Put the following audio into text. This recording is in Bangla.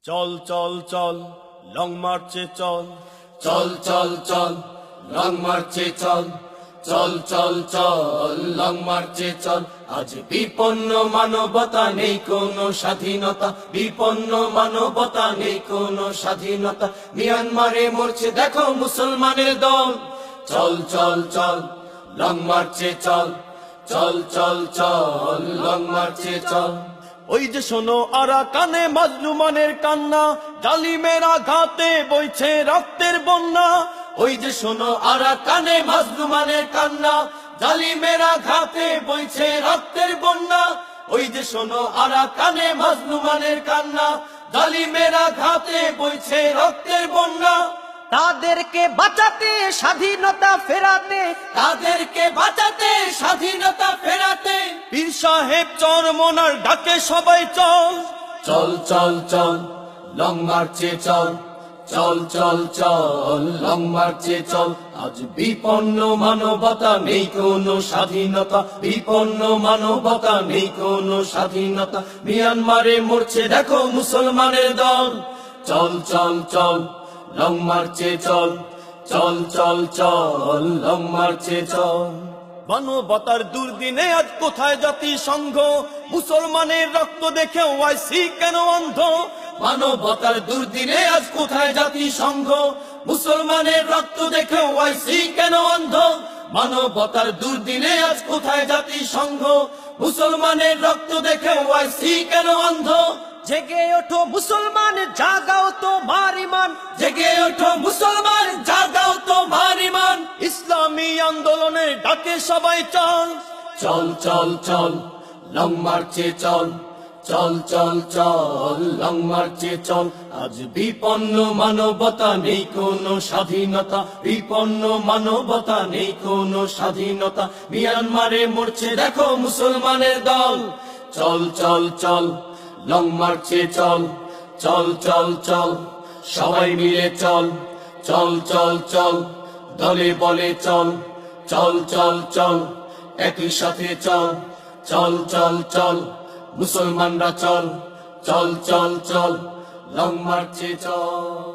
চল চল চল লং মার্চে চল, চল চল চল লং মার্চে চল, চল চল চল লং মার্চে চল। আজ বিপন্ন মানবতা নেই কোনো স্বাধীনতা, বিপন্ন মানবতা নেই কোনো স্বাধীনতা। মিয়ানমারে মরছে দেখো মুসলমানের দল। চল চল চল লং মার্চে চল, চল চল চল লং মার্চে চল। ওই যে শোনো আরাকানে মাজলুমানের কান্না, জালিমেরা ঘাতে বইছে রক্তের বন্যা। ওই যে শোনো আরাকানে মাজলুমানের কান্না, জালিমেরা ঘাতে বইছে রক্তের বন্যা। ওই যে শোনো আরাকানে মাজলুমানের কান্না, জালিমেরা ঘাতে বইছে রক্তের বন্যা। তাদেরকে বাঁচাতে স্বাধীনতা ফেরাতে, তাদেরকে বাঁচাতে স্বাধীনতা ফেরাতে। পীর সাহেব চরমনার ডাকে সবাই চল, চল চল চল লং মার্চে চল, চল চল চল লং মার্চে চল। আজ বিপন্ন মানবতা নেই কোনো স্বাধীনতা, বিপন্ন মানবতা নেই কোনো স্বাধীনতা। মিয়ানমারে মরছে দেখো মুসলমানের দল। চল চল চল লং মার্চে চল, চল চল চল লং মার্চে চল। মানবতার দুর্দিনে আজ কোথায় জাতি সংঘ, মুসলমানের রক্ত দেখে ওয়াইসি কেন অন্ধ। মানবতার দুর্দিনে আজ কোথায় জাতি সংঘ, মুসলমানের রক্ত দেখে ওয়াইসি কেন অন্ধ। মানবতার দুর্দিনে আজ কোথায় জাতি সংঘ, মুসলমানের রক্ত দেখে ওয়াইসি কেন অন্ধ। জেগে ওঠো মুসলমান জাগাও তোমার ঈমান, জেগে ওঠো মুসলমান জাগাও তোমার ঈমান। ইসলামী আন্দোলনের ডাকে সবাই চল, চল চল চল লং মার্চে চল, চল চল চল লং মার্চে চল। আজ বিপন্ন মানবতা নেই কোনো স্বাধীনতা, বিপন্ন মানবতা নেই কোনো স্বাধীনতা। মিয়ানমারে মরছে দেখো মুসলমানের দল। চল চল চল লং মার্চে চল, চল চল চল সবাই মিলে চল, চল চল চল দলে বলে চল, চল চল চল একই সাথে চল, চল চল চল মুসলমানরা চল, চল চল চল লং মার্চে চল।